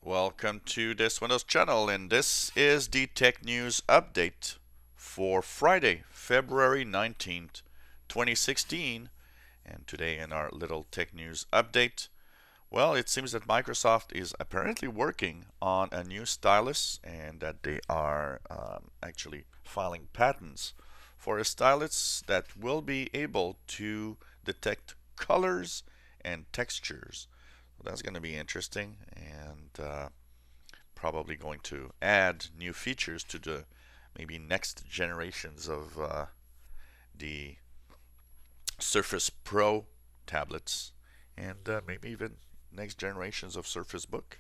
Welcome to this Windows channel, and this is the Tech News Update for Friday, February 19th, 2016. And today in our little Tech News Update, well, it seems that Microsoft is apparently working on a new stylus and that they are actually filing patents for a stylus that will be able to detect colors and textures. So that's going to be interesting, and probably going to add new features to the maybe next generations of the Surface Pro tablets, and maybe even next generations of Surface Book.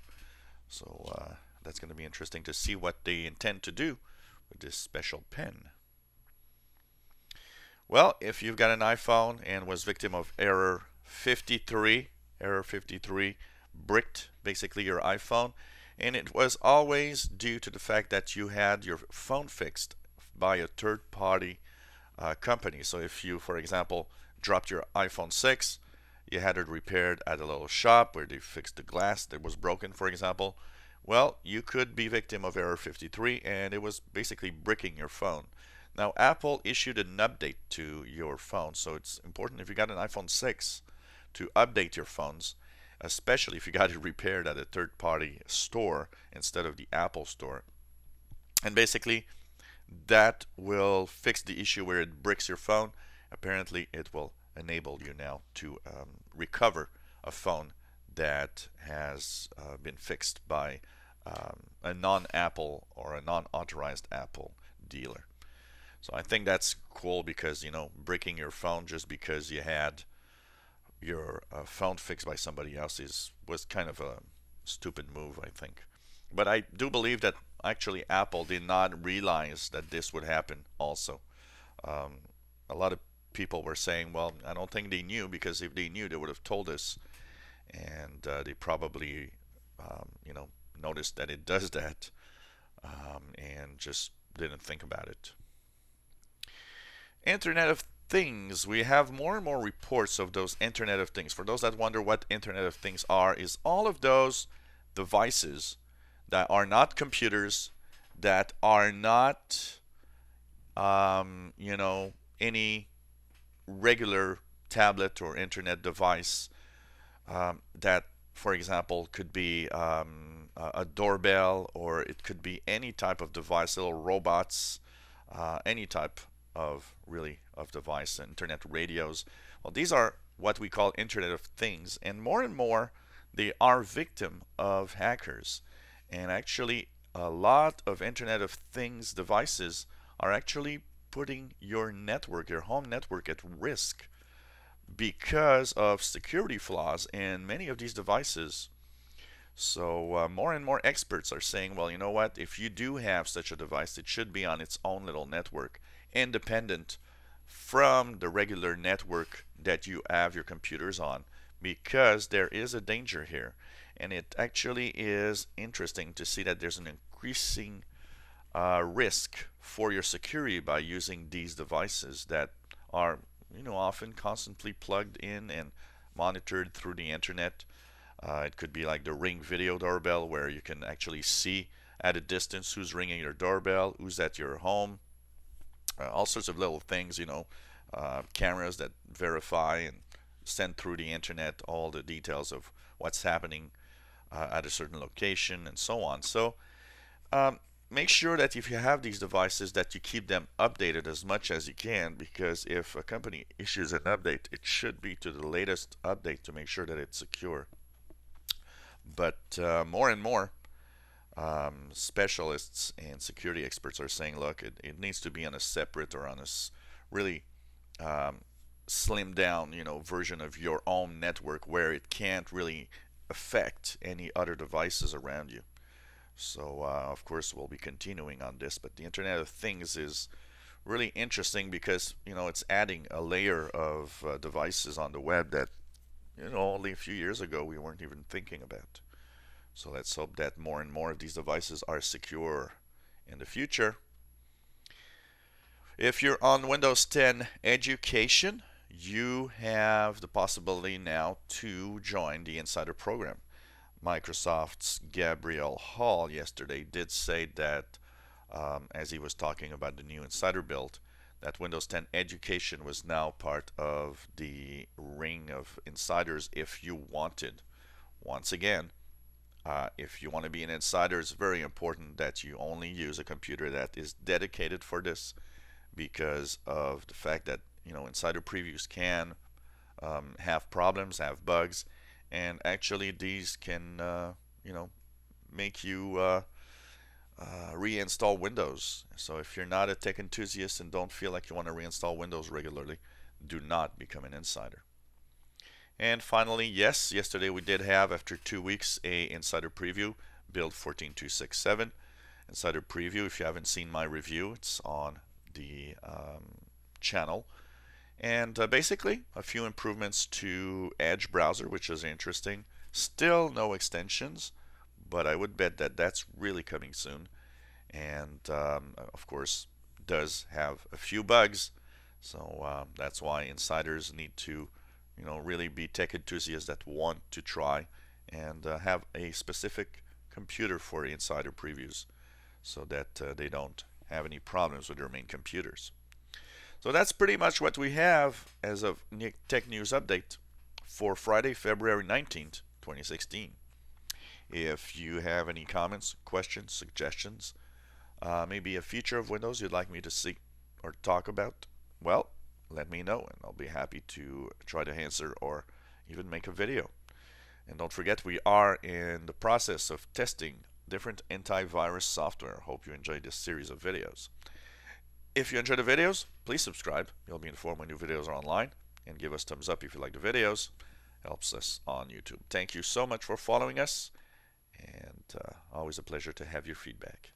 So that's going to be interesting to see what they intend to do with this special pen. Well, if you've got an iPhone and was victim of error 53, bricked basically your iPhone, and it was always due to the fact that you had your phone fixed by a third-party company. So if you, for example, dropped your iPhone 6, you had it repaired at a little shop where they fixed the glass that was broken, for example, well, you could be victim of error 53, and it was basically bricking your phone. Now, Apple issued an update to your phone, so it's important if you got an iPhone 6 to update your phones, especially if you got it repaired at a third-party store instead of the Apple store. And basically, that will fix the issue where it bricks your phone. Apparently, it will enable you now to recover a phone that has been fixed by a non-Apple or a non-authorized Apple dealer. So I think that's cool because, breaking your phone just because you had your phone fixed by somebody else was kind of a stupid move, I think. But I do believe that actually Apple did not realize that this would happen also. Um, a lot of people were saying, well, I don't think they knew, because if they knew, they would have told us. And they probably, noticed that it does that, and just didn't think about it. Internet of Things. We have more and more reports of those Internet of Things. For those that wonder what Internet of Things are, is all of those devices that are not computers, that are not, any regular tablet or internet device, that, for example, could be a doorbell, or it could be any type of device, little robots, any type of device, internet radios. Well, these are what we call Internet of Things, and more they are victim of hackers. And actually, a lot of Internet of Things devices are actually putting your network, your home network, at risk because of security flaws in many of these devices. So more and more experts are saying, well, you know what? If you do have such a device, it should be on its own little network, independent from the regular network that you have your computers on, because there is a danger here. And it actually is interesting to see that there's an increasing risk for your security by using these devices that are, often constantly plugged in and monitored through the internet. It could be like the Ring video doorbell, where you can actually see at a distance who's ringing your doorbell, who's at your home, all sorts of little things, cameras that verify and send through the internet all the details of what's happening at a certain location, and so on. So make sure that if you have these devices, that you keep them updated as much as you can, because if a company issues an update, it should be to the latest update to make sure that it's secure. But more and more specialists and security experts are saying, look, it needs to be on a separate, or on a really um, slimmed down, version of your own network, where it can't really affect any other devices around you. So, of course, we'll be continuing on this, but the Internet of Things is really interesting because, it's adding a layer of devices on the web that, only a few years ago we weren't even thinking about. So let's hope that more and more of these devices are secure in the future. If you're on Windows 10 Education, you have the possibility now to join the Insider program. Microsoft's Gabriel Hall yesterday did say that, as he was talking about the new insider build, that Windows 10 education was now part of the ring of insiders if you wanted. Once again, if you want to be an insider, it's very important that you only use a computer that is dedicated for this, because of the fact that insider previews can have problems, have bugs, and actually these can make you reinstall Windows. So if you're not a tech enthusiast and don't feel like you want to reinstall Windows regularly, do not become an insider. And finally, yes, yesterday we did have, after 2 weeks, a insider preview, build 14267. Insider preview, if you haven't seen my review, it's on the channel. And basically, a few improvements to Edge browser, which is interesting. Still no extensions, but I would bet that that's really coming soon. And of course, does have a few bugs. So that's why insiders need to really be tech enthusiasts that want to try and have a specific computer for insider previews, so that they don't have any problems with their main computers. So that's pretty much what we have as of Tech News Update for Friday, February 19th, 2016. If you have any comments, questions, suggestions, maybe a feature of Windows you'd like me to see or talk about, well, let me know and I'll be happy to try to answer or even make a video. And don't forget, we are in the process of testing different antivirus software. Hope you enjoyed this series of videos. If you enjoy the videos, please subscribe. You'll be informed when new videos are online. And give us thumbs up if you like the videos. Helps us on YouTube. Thank you so much for following us. And always a pleasure to have your feedback.